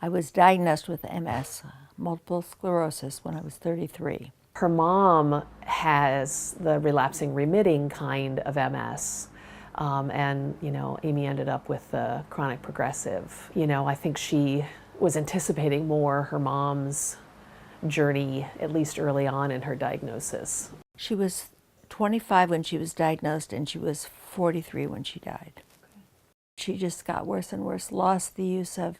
I was diagnosed with MS, multiple sclerosis, when I was 33. Her mom has the relapsing remitting kind of MS. And, Amy ended up with the chronic progressive. I think she was anticipating more her mom's journey, at least early on in her diagnosis. She was 25 when she was diagnosed, and she was 43 when she died. She just got worse and worse, lost the use of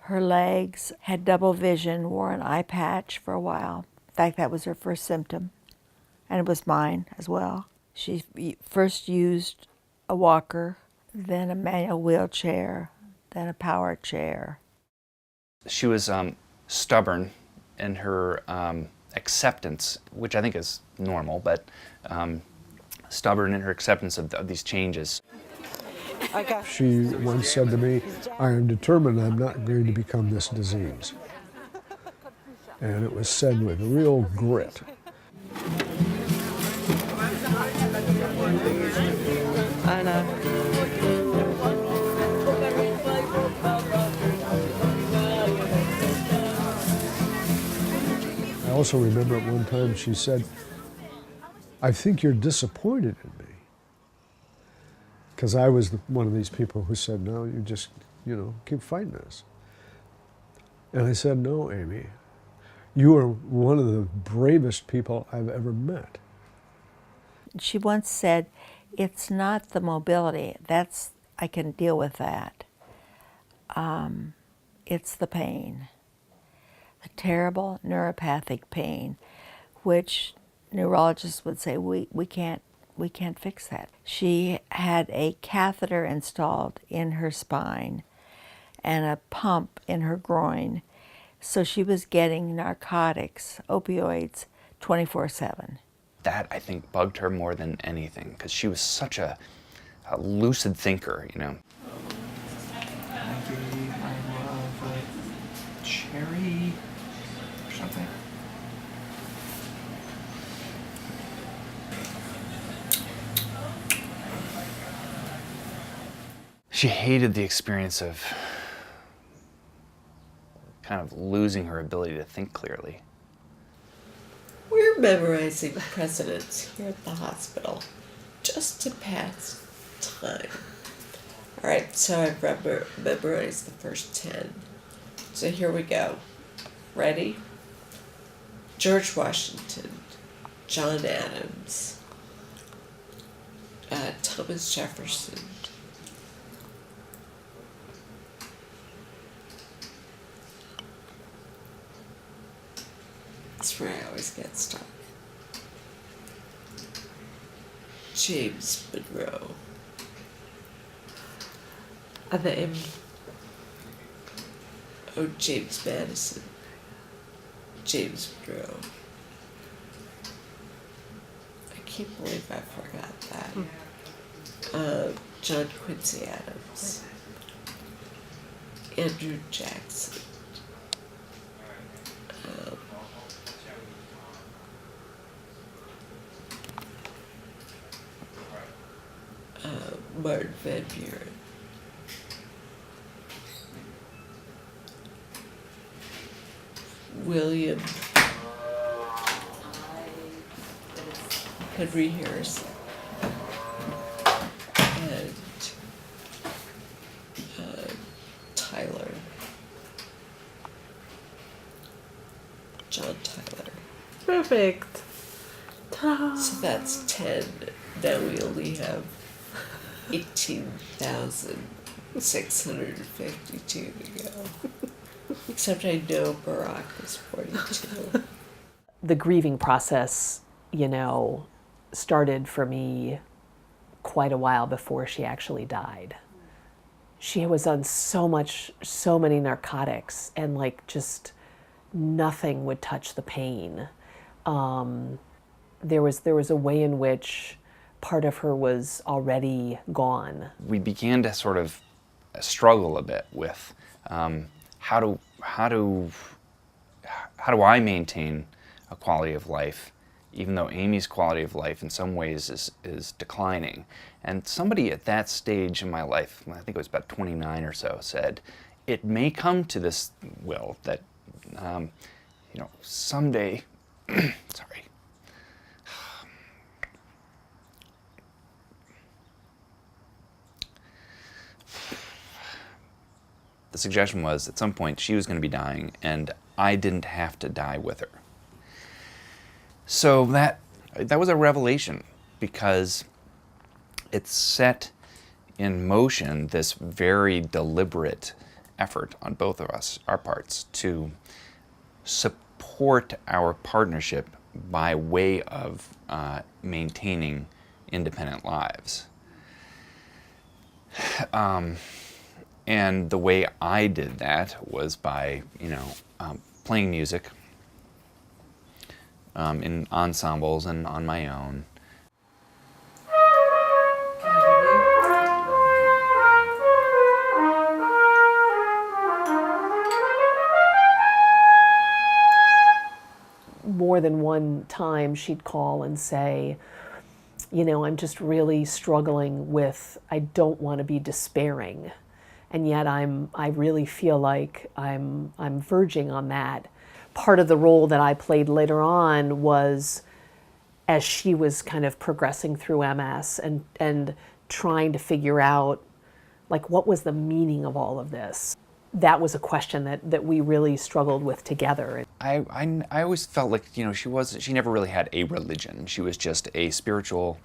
her legs, had double vision, wore an eye patch for a while. In fact, that was her first symptom, and it was mine as well. She first used a walker, then a manual wheelchair, then a power chair. She was stubborn in her acceptance, which I think is normal, but stubborn in her acceptance of these changes. She once said to me, "I am determined I'm not going to become this disease." And it was said with real grit. I know. I also remember at one time she said, "I think you're disappointed in me." Because I was one of these people who said, "No, you just, keep fighting this." And I said, "No, Amy, you are one of the bravest people I've ever met." She once said, "It's not the mobility, I can deal with that. It's the pain, the terrible neuropathic pain, which neurologists would say, we can't fix that." She had a catheter installed in her spine and a pump in her groin, so she was getting narcotics, opioids, 24/7. That, I think, bugged her more than anything, because she was such a lucid thinker, Cherry or something. She hated the experience of kind of losing her ability to think clearly. We're memorizing precedents here at the hospital, just to pass time. All right, so I've memorized the first 10. So here we go. Ready? George Washington, John Adams, Thomas Jefferson, that's where I always get stuck. James Monroe. And then, James Madison. James Monroe. I can't believe I forgot that. John Quincy Adams. Andrew Jackson. Martin Van Buren. William Henry Harrison. And Tyler. John Tyler. Perfect. Ta-da. So that's 10. Now we only have 18,652 to go. Except I know Barack was 42. The grieving process, started for me quite a while before she actually died. She was on so many narcotics, and just nothing would touch the pain. There was a way in which part of her was already gone. We began to sort of struggle a bit with how do I maintain a quality of life, even though Amy's quality of life in some ways is declining. And somebody at that stage in my life, I think it was about 29 or so, said, it may come to this, Will, that, someday, sorry. The suggestion was at some point she was going to be dying and I didn't have to die with her. So that was a revelation, because it set in motion this very deliberate effort on both of us, our parts, to support our partnership by way of maintaining independent lives. And the way I did that was by, playing music in ensembles and on my own. More than one time she'd call and say, I'm just really struggling with, I don't want to be despairing. And yet I really feel like I'm verging on that. Part of the role that I played later on was, as she was kind of progressing through MS and trying to figure out, like, what was the meaning of all of this? That was a question that we really struggled with together. I always felt like, she never really had a religion. She was just a spiritual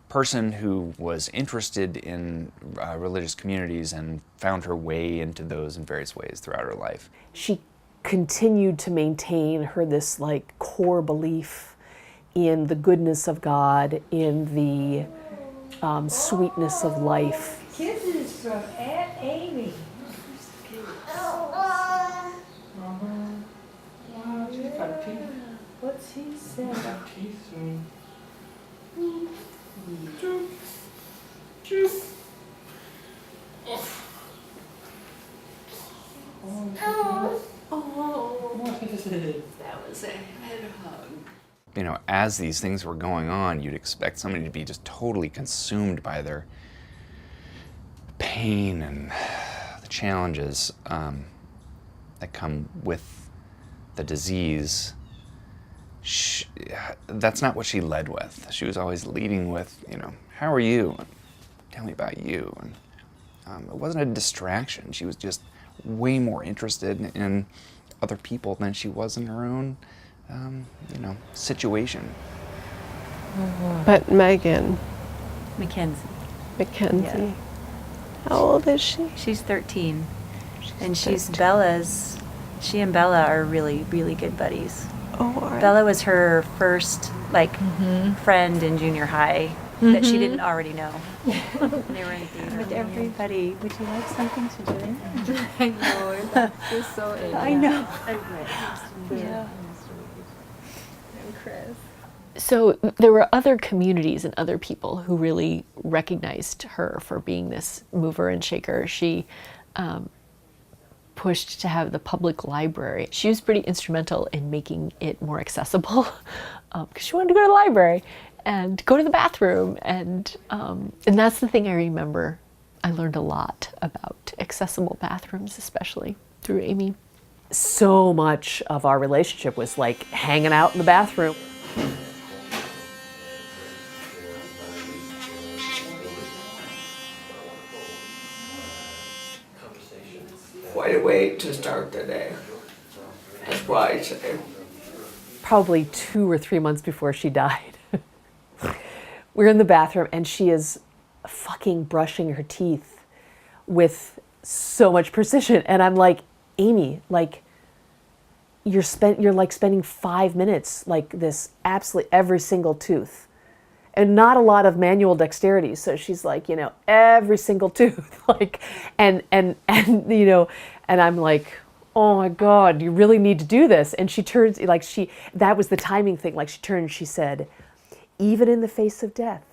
person who was interested in religious communities and found her way into those in various ways throughout her life. She continued to maintain this like core belief in the goodness of God, in the sweetness of life. Kisses from Aunt Amy. What's he saying? That was a head hug. As these things were going on, you'd expect somebody to be just totally consumed by their pain and the challenges that come with the disease. That's not what she led with. She was always leading with, how are you? Tell me about you. And it wasn't a distraction. She was just way more interested in other people than she was in her own, situation. But Megan Mackenzie. Mackenzie, Yeah. how old is she? She's 13. And she's 13. Bella's. She and Bella are really, really good buddies. Oh, all right. Bella was her first, friend in junior high that she didn't already know. They were in theater. With everybody. Would you like something to drink? I know, that's just so I know. Yeah. So there were other communities and other people who really recognized her for being this mover and shaker. She pushed to have the public library. She was pretty instrumental in making it more accessible because she wanted to go to the library and go to the bathroom. And that's the thing I remember. I learned a lot about accessible bathrooms, especially through Amy. So much of our relationship was like hanging out in the bathroom. Quite a way to start the day. That's why I say. Probably 2 or 3 months before she died. We're in the bathroom and she is fucking brushing her teeth with so much precision. And I'm like, Amy, like, you're like spending 5 minutes like this, absolutely every single tooth. And not a lot of manual dexterity. So she's like, every single tooth, like, and I'm like, oh my God, you really need to do this. And she turns, that was the timing thing. Like she turned, she said, even in the face of death,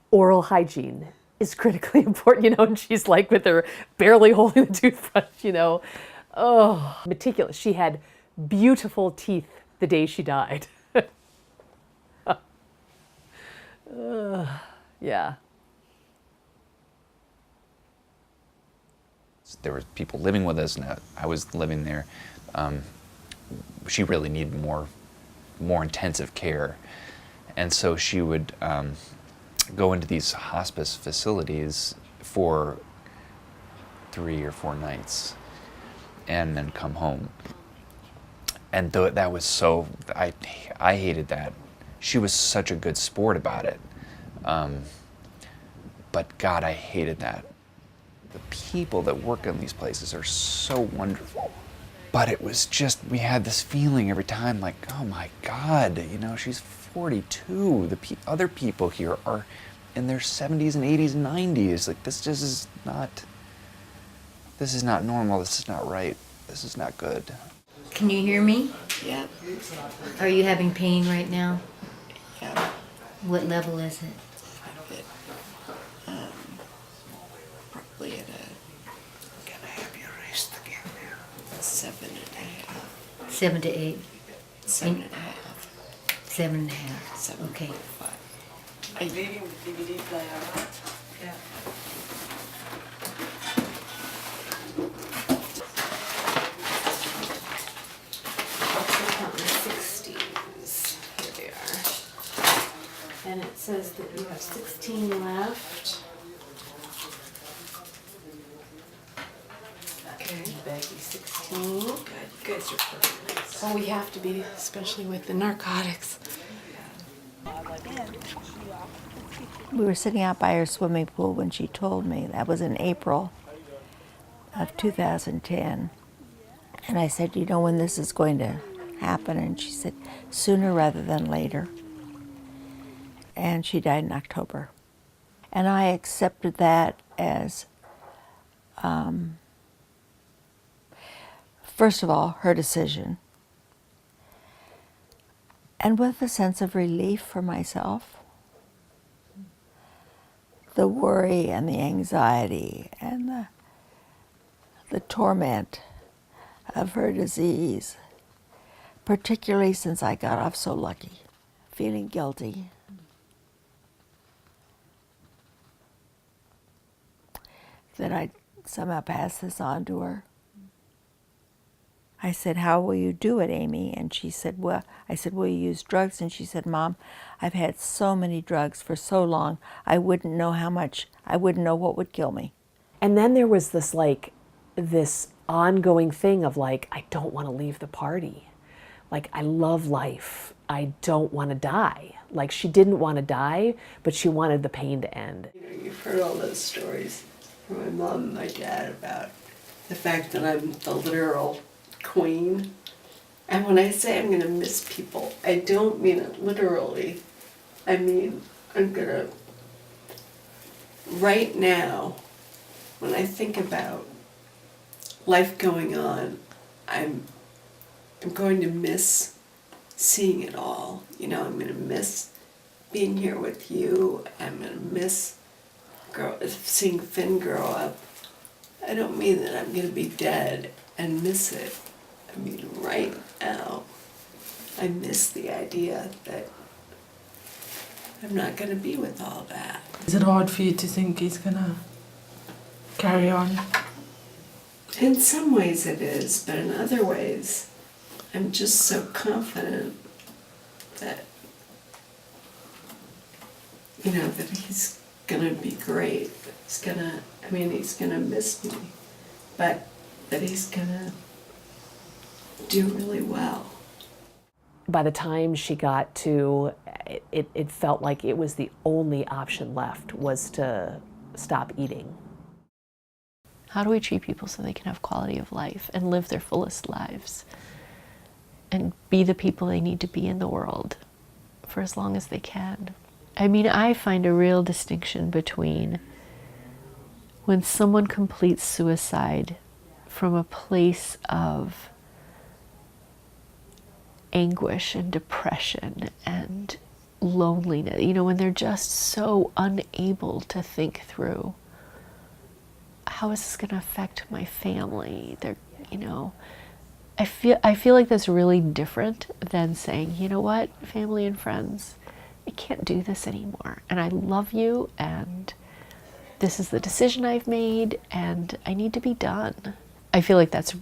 oral hygiene is critically important, and she's like with her barely holding the toothbrush, oh, meticulous. She had beautiful teeth the day she died. Yeah. There were people living with us, and I was living there. She really needed more intensive care, and so she would go into these hospice facilities for 3 or 4 nights, and then come home. And that was so, I hated that. She was such a good sport about it. But God, I hated that. The people that work in these places are so wonderful. But it was just, we had this feeling every time like, oh my God, you know, she's 42. The other people here are in their 70s and 80s and 90s. Like, this just is not normal. This is not right. This is not good. Can you hear me? Yeah. Are you having pain right now? Yeah. What level is it? Probably at can I have your wrist again now? 7.5. 7 to 8. 7.5. 7.5. 7.5. Okay. Are you reading the DVD player? Yeah. Here they are. And it says that you have 16 left. Okay. Becky, 16. Good. You guys are perfect. Oh, we have to be, especially with the narcotics. We were sitting out by her swimming pool when she told me. That was in April of 2010. And I said, you know when this is going to happen? And she said, sooner rather than later. And she died in October. And I accepted that as, first of all, her decision. And with a sense of relief for myself. The worry and the anxiety and the torment of her disease, particularly since I got off so lucky, feeling guilty. That I somehow passed this on to her. I said, how will you do it, Amy? And she said, well, I said, will you use drugs? And she said, Mom, I've had so many drugs for so long, I wouldn't know what would kill me. And then there was this ongoing thing of like, I don't want to leave the party. Like, I love life. I don't want to die. Like, she didn't want to die, but she wanted the pain to end. You know, you've heard all those stories from my mom and my dad about the fact that I'm the literal queen. And when I say I'm going to miss people, I don't mean it literally. I mean, I'm going to, right now, when I think about life going on, I'm going to miss seeing it all. You know, I'm going to miss being here with you. I'm going to miss seeing Finn grow up. I don't mean that I'm going to be dead and miss it. I mean, right now, I miss the idea that I'm not going to be with all that. Is it hard for you to think he's gonna carry on? In some ways it is, but in other ways, I'm just so confident that, you know, that he's gonna be great. He's gonna miss me, but that he's gonna do really well. By the time she got to, it felt like it was the only option left was to stop eating. How do we treat people so they can have quality of life and live their fullest lives and be the people they need to be in the world for as long as they can? I mean, I find a real distinction between when someone completes suicide from a place of anguish and depression and loneliness, you know, when they're just so unable to think through, how is this going to affect my family? They're, you know, I feel like that's really different than saying, you know what, family and friends, I can't do this anymore, and I love you, and this is the decision I've made and I need to be done. I feel like that's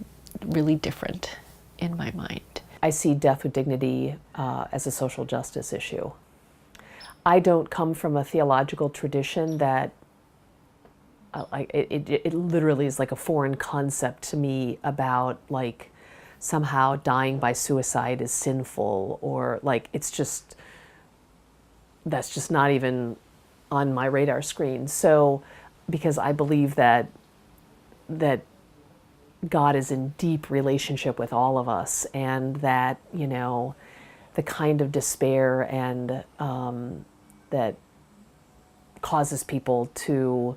really different in my mind. I see death with dignity as a social justice issue. I don't come from a theological tradition that it literally is like a foreign concept to me about like somehow dying by suicide is sinful, or like it's just, that's just not even on my radar screen. So because I believe that God is in deep relationship with all of us, and that, you know, the kind of despair and that causes people to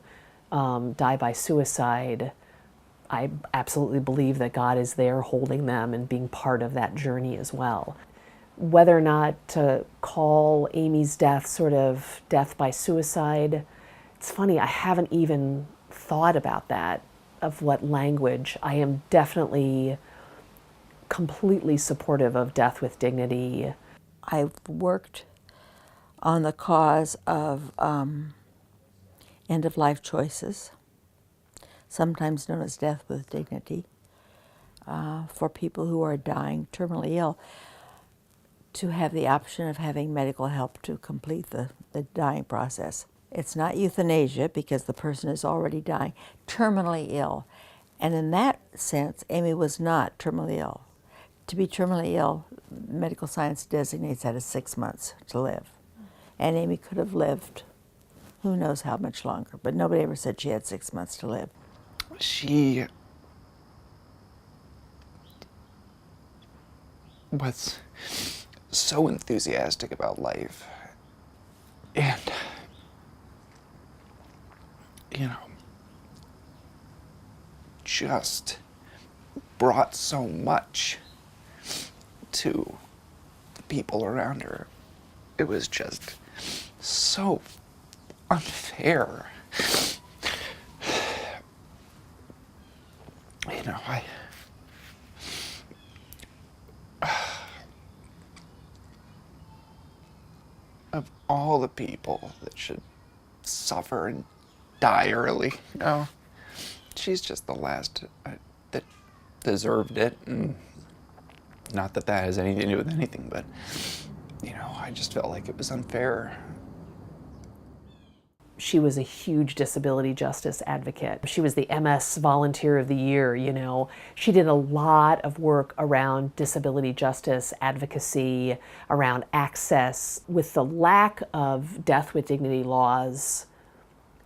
die by suicide, I absolutely believe that God is there holding them and being part of that journey as well. Whether or not to call Amy's death sort of death by suicide, it's funny, I haven't even thought about that, of what language. I am definitely completely supportive of death with dignity. I've worked on the cause of end-of-life choices, sometimes known as death with dignity, for people who are dying terminally ill, to have the option of having medical help to complete the dying process. It's not euthanasia because the person is already dying, terminally ill. And in that sense, Amy was not terminally ill. To be terminally ill, medical science designates that as 6 months to live. And Amy could have lived who knows how much longer, but nobody ever said she had 6 months to live. She was so enthusiastic about life. And, you know, just brought so much to the people around her. It was just so unfair. You know, of all the people that should suffer and die early, you know, she's just the last that deserved it. And not that that has anything to do with anything, but, you know, I just felt like it was unfair. She was a huge disability justice advocate. She was the MS Volunteer of the Year, you know. She did a lot of work around disability justice advocacy, around access. With the lack of death with dignity laws,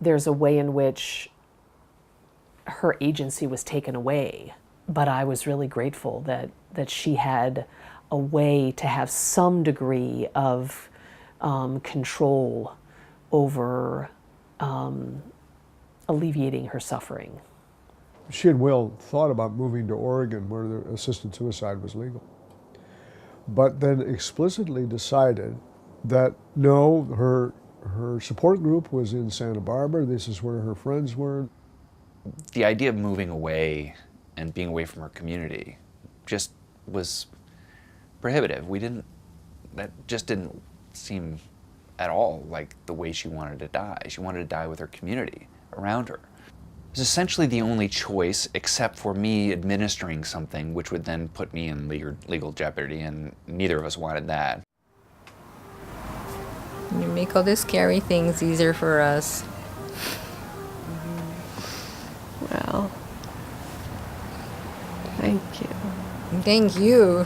there's a way in which her agency was taken away. But I was really grateful that she had a way to have some degree of control over alleviating her suffering. She and Will thought about moving to Oregon where the assisted suicide was legal, but then explicitly decided that no, her support group was in Santa Barbara, this is where her friends were. The idea of moving away and being away from her community just was prohibitive. That just didn't seem at all like the way she wanted to die. She wanted to die with her community around her. It was essentially the only choice, except for me administering something which would then put me in legal jeopardy, and neither of us wanted that. You make all the scary things easier for us. Well, thank you. Thank you.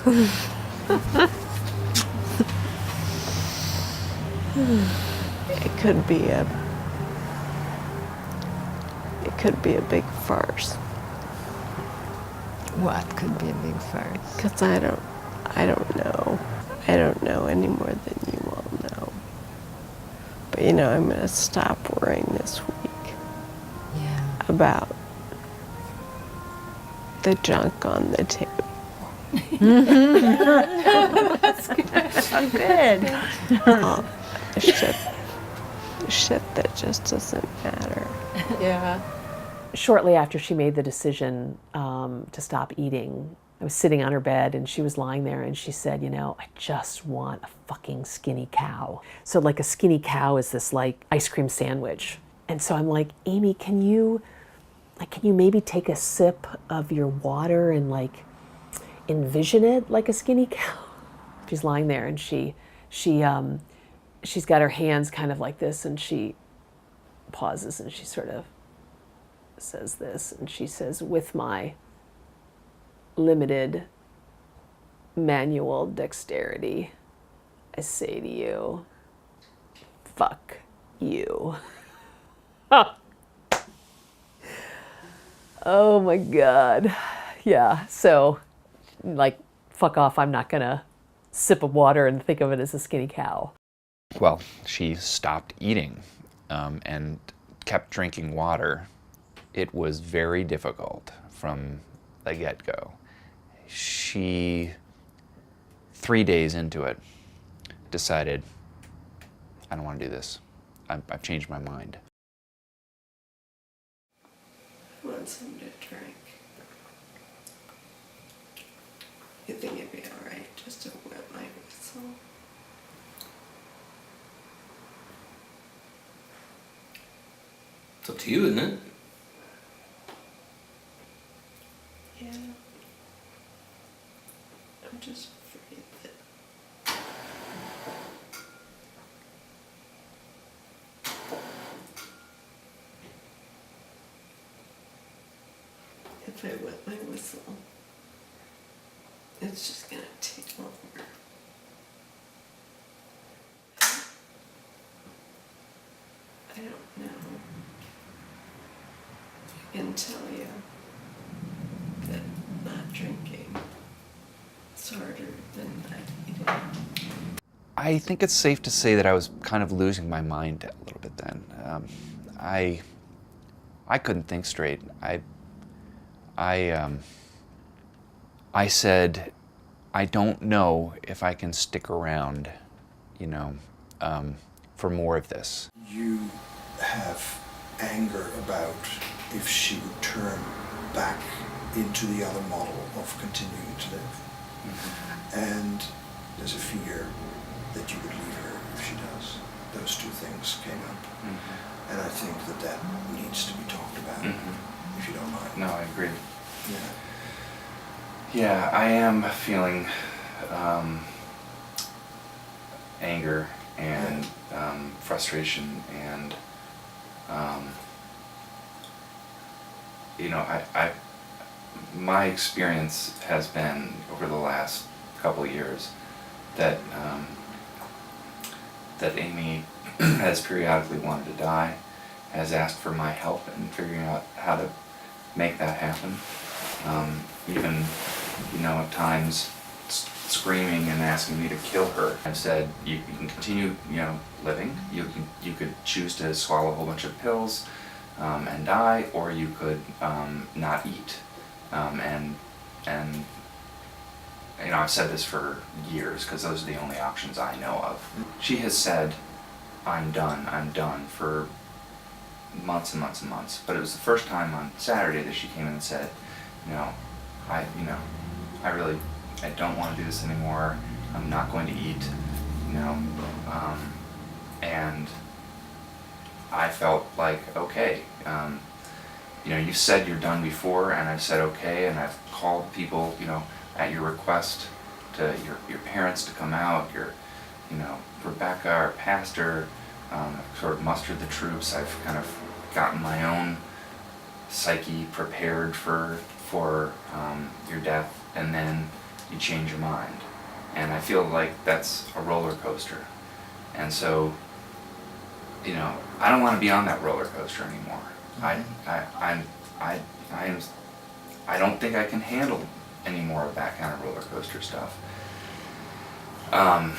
It could be a big farce. What could be a big farce? Because I don't know. I don't know any more than you all know. But you know, I'm gonna stop worrying this week. Yeah. About the junk on the table. That's good. So good. Shit that just doesn't matter. Yeah. Shortly after she made the decision to stop eating, I was sitting on her bed and she was lying there and she said, you know, I just want a fucking skinny cow. So like a skinny cow is this like ice cream sandwich. And so I'm like, Amy, can you maybe take a sip of your water and like envision it like a skinny cow? She's lying there, and she's got her hands kind of like this, and she pauses, and she sort of says this, and she says, with my limited manual dexterity, I say to you, fuck you. Oh my God. Yeah, so like, fuck off, I'm not gonna sip of water and think of it as a skinny cow. Well, she stopped eating and kept drinking water. It was very difficult from the get-go. She, 3 days into it, decided, I don't want to do this. I've changed my mind. I want something to drink. You think it'd be alright just to wet my whistle? It's up to you, isn't it? Yeah. I'm just afraid that if I wet my whistle, it's just gonna take longer. I don't know. I can tell you that not drinking is harder than not eating. I think it's safe to say that I was kind of losing my mind a little bit then. I couldn't think straight. I said, I don't know if I can stick around, for more of this. You have anger about if she would turn back into the other model of continuing to live. Mm-hmm. And there's a fear that you would leave her if she does. Those two things came up. Mm-hmm. And I think that needs to be talked about, if you don't mind. No, I agree. Yeah. Yeah, I am feeling anger and frustration, and my experience has been over the last couple of years that that Amy has periodically wanted to die, has asked for my help in figuring out how to make that happen. Even, at times screaming and asking me to kill her. I've said, you can continue, living. You could choose to swallow a whole bunch of pills and die, or you could not eat. And I've said this for years because those are the only options I know of. She has said, I'm done for months and months and months. But it was the first time on Saturday that she came in and said, I don't want to do this anymore. I'm not going to eat, and I felt like, okay, you said you're done before, and I've said okay, and I've called people, at your request, to your parents to come out, Rebecca, our pastor, sort of mustered the troops. I've kind of gotten my own psyche prepared for your death, and then you change your mind. And I feel like that's a roller coaster. And so, I don't want to be on that roller coaster anymore. I don't think I can handle any more of that kind of roller coaster stuff. What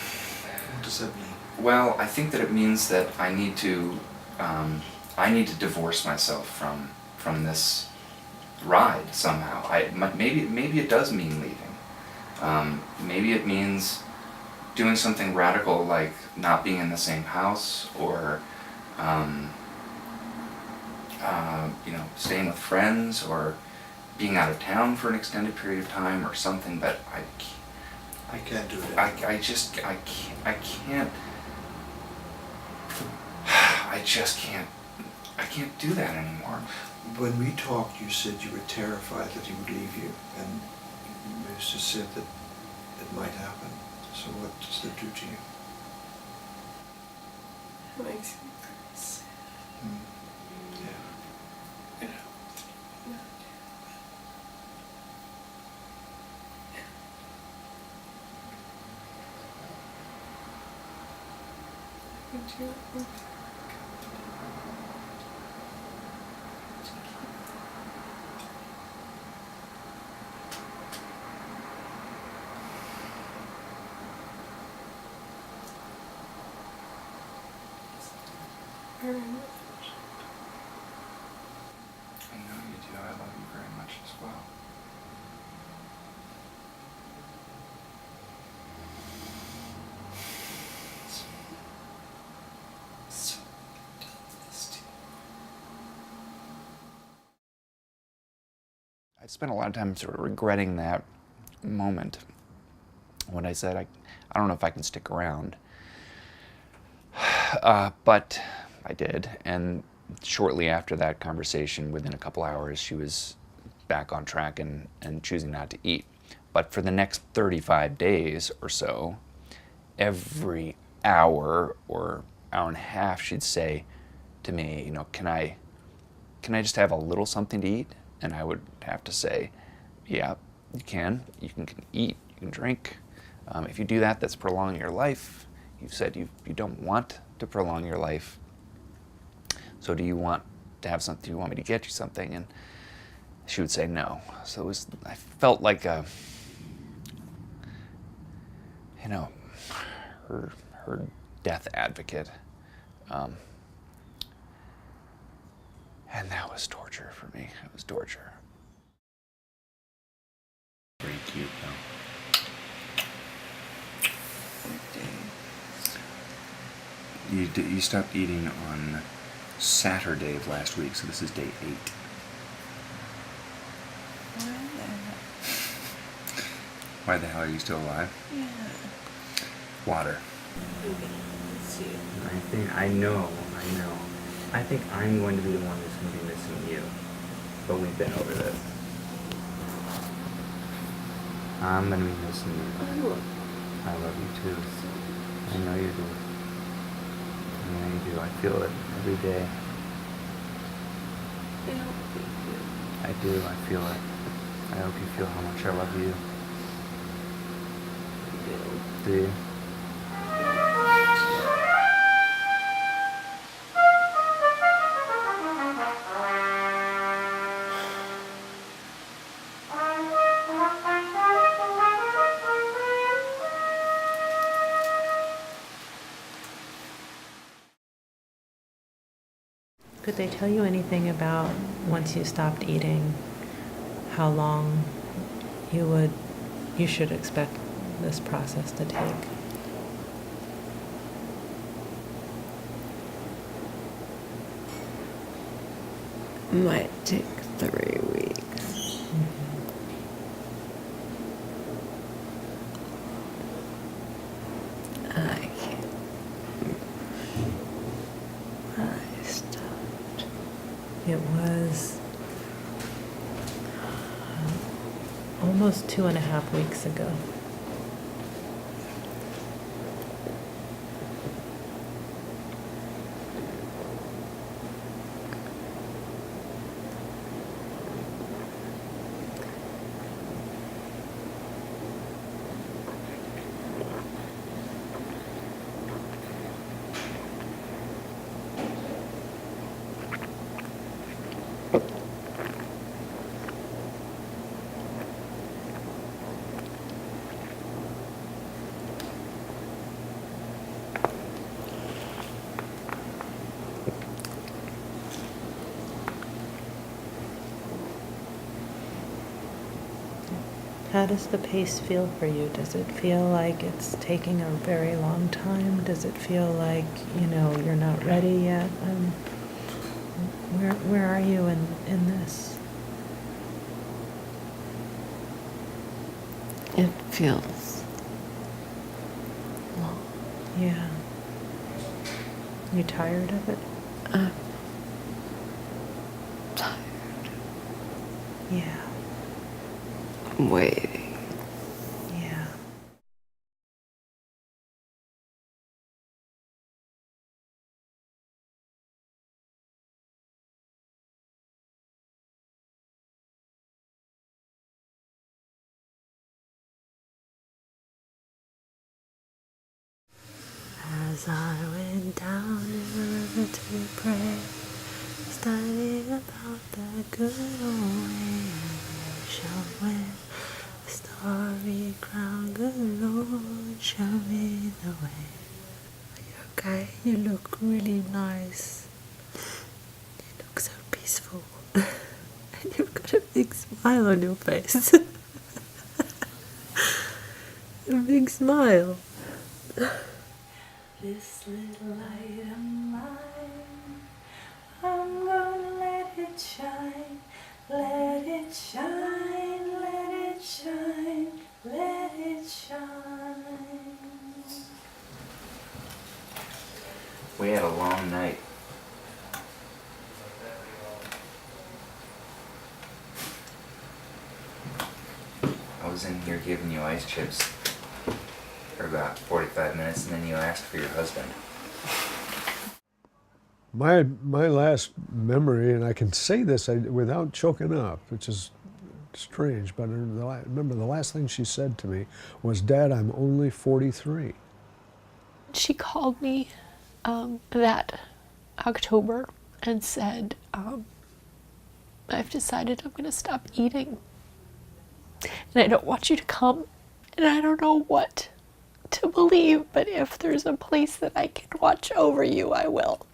does that mean? Well, I think that it means that I need to divorce myself from this ride somehow. Maybe it does mean leaving. Maybe it means doing something radical like not being in the same house, or staying with friends, or being out of town for an extended period of time or something. But I can't do it. I can't. I just can't. I can't do that anymore. When we talked, you said you were terrified that he would leave you, and you just said that it might happen. So what does that do to you? It makes me very sad. Yeah. You know, not do it. Would you? Very much. I know you do. I love you very much as well. So done this to you. I spent a lot of time sort of regretting that moment when I said, I don't know if I can stick around. But I did, and shortly after that conversation, within a couple hours, she was back on track and choosing not to eat. But for the next 35 days or so, every hour or hour and a half, she'd say to me, you know, can I just have a little something to eat? And I would have to say, yeah, you can. You can eat, you can drink. If you do that, that's prolonging your life. You've said you don't want to prolong your life. So do you want to have something? Do you want me to get you something? And she would say no. So it was, I felt like a, you know, her death advocate. And that was torture for me. It was torture. Very cute, though. You stopped eating on Saturday of last week, so this is day 8. Why the hell are you still alive? Yeah. Water. I know. I think I'm going to be the one who's going to be missing you. But we've been over this. I'm going to be missing you. I love you too. I know you do. I know you do. I feel it every day. I do. I feel it. I hope you feel how much I love you. Do you? Could they tell you anything about, once you stopped eating, how long you should expect this process to take? Might take 3 weeks. I can't. I stopped. It was almost 2.5 weeks ago. How does the pace feel for you? Does it feel like it's taking a very long time? Does it feel like, you're not ready yet? Where are you in this? It feels long. Yeah. You tired of it? Yeah. I'm waiting. Yeah. As I went down the river to pray, studying about the good old nation where the starry crown, good Lord, show me the way. Okay, you look really nice. You look so peaceful. And you've got a big smile on your face. A big smile. This little light of mine, I'm gonna let it shine, let it shine, let it shine, let it shine. We had a long night. I was in here giving you ice chips for about 45 minutes, and then you asked for your husband. My last memory, and I can say this without choking up, which is strange, but remember the last thing she said to me was, "Dad, I'm only 43." She called me that October and said, I've decided I'm going to stop eating. And I don't want you to come. And I don't know what to believe, but if there's a place that I can watch over you, I will.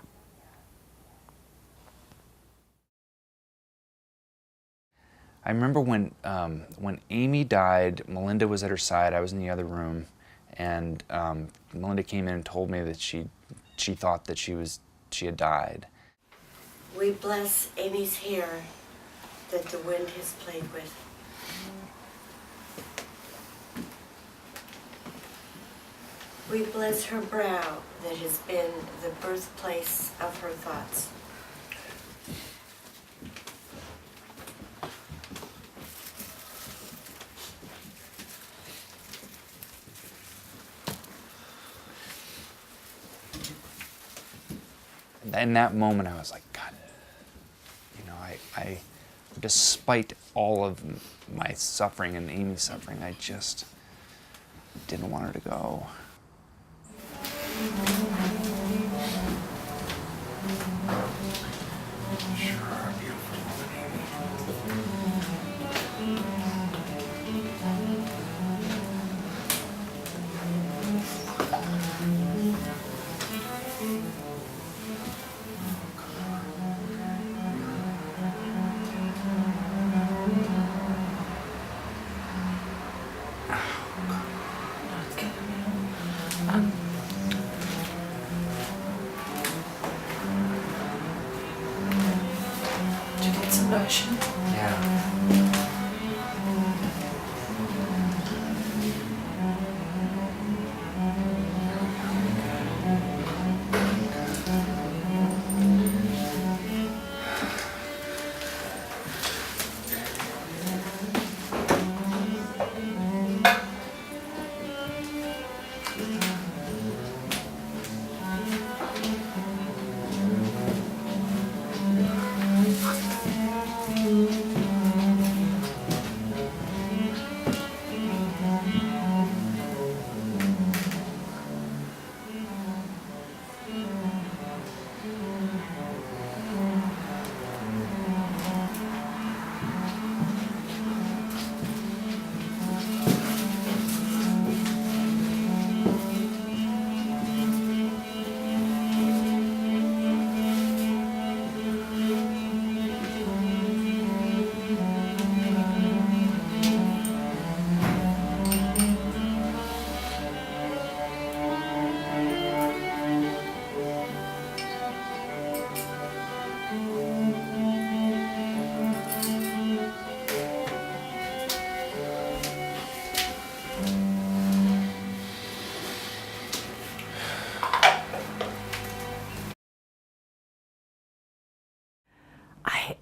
I remember when Amy died, Melinda was at her side. I was in the other room, and Melinda came in and told me that she thought that she had died. We bless Amy's hair that the wind has played with. We bless her brow that has been the birthplace of her thoughts. In that moment, I was like, God, I despite all of my suffering and Amy's suffering, I just didn't want her to go. Did you get some lotion? Yeah.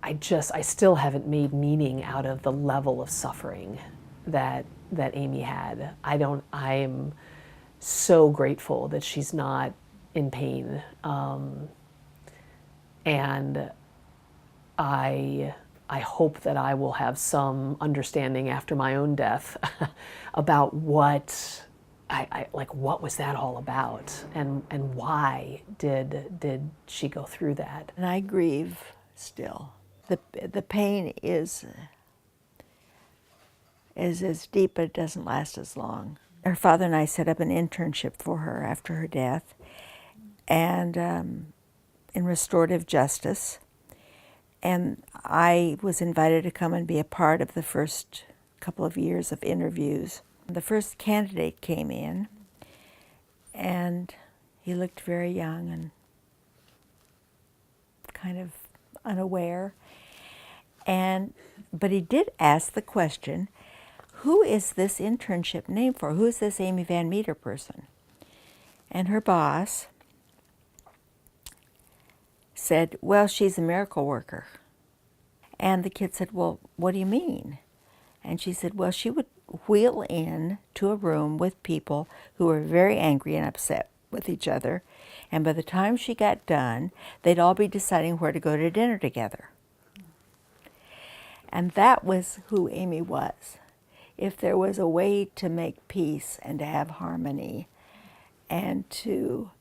I still haven't made meaning out of the level of suffering that Amy had. I am so grateful that she's not in pain. And I hope that I will have some understanding after my own death about what what was that all about, and why did she go through that? And I grieve still. The pain is as deep, but it doesn't last as long. Her father and I set up an internship for her after her death, and in restorative justice. And I was invited to come and be a part of the first couple of years of interviews. The first candidate came in, and he looked very young and kind of unaware. But he did ask the question, who is this internship named for? Who is this Amy Van Meter person? And her boss said, well, she's a miracle worker. And the kid said, well, what do you mean? And she said, well, she would wheel in to a room with people who were very angry and upset with each other. And by the time she got done, they'd all be deciding where to go to dinner together. And that was who Amy was. If there was a way to make peace and to have harmony and to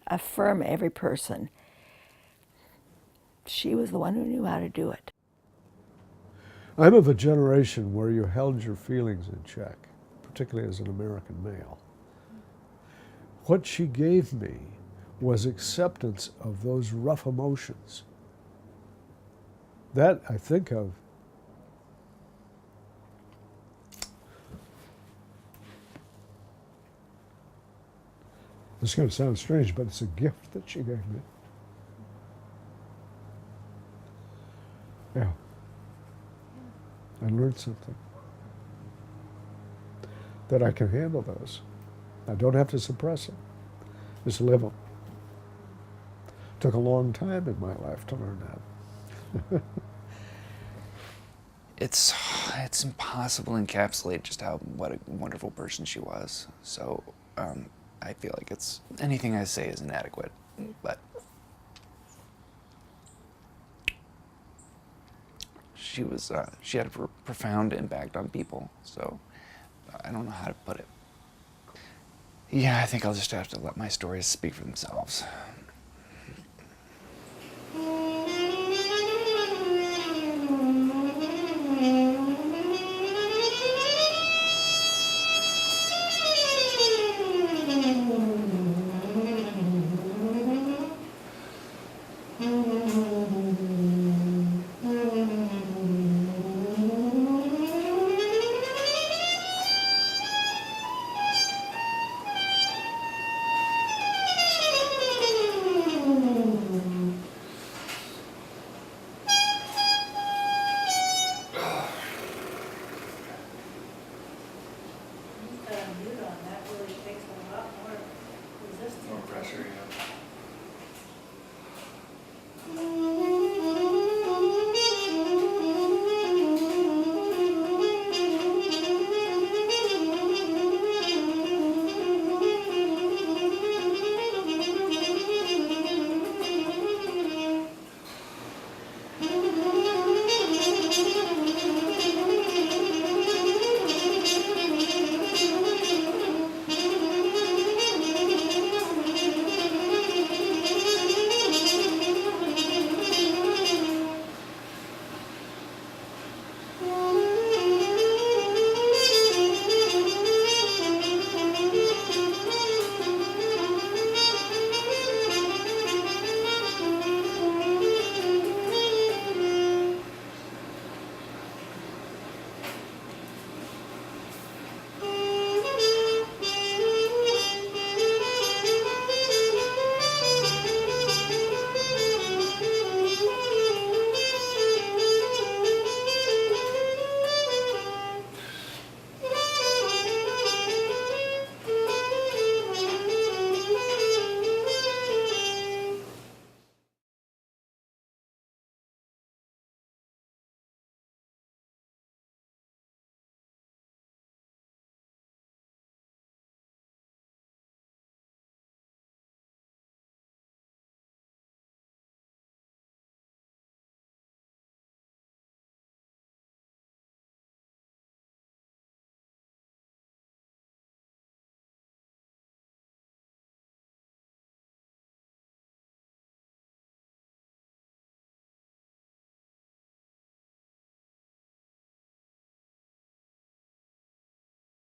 affirm every person, she was the one who knew how to do it. I'm of a generation where you held your feelings in check, particularly as an American male. What she gave me was acceptance of those rough emotions. That I think of. It's going to sound strange, but it's a gift that she gave me. Yeah. I learned something. That I can handle those. I don't have to suppress them. Just live them. Took a long time in my life to learn that. It's impossible to encapsulate just what a wonderful person she was. So I feel like anything I say is inadequate, but she had a profound impact on people. So I don't know how to put it. Yeah, I think I'll just have to let my stories speak for themselves. Mm-hmm.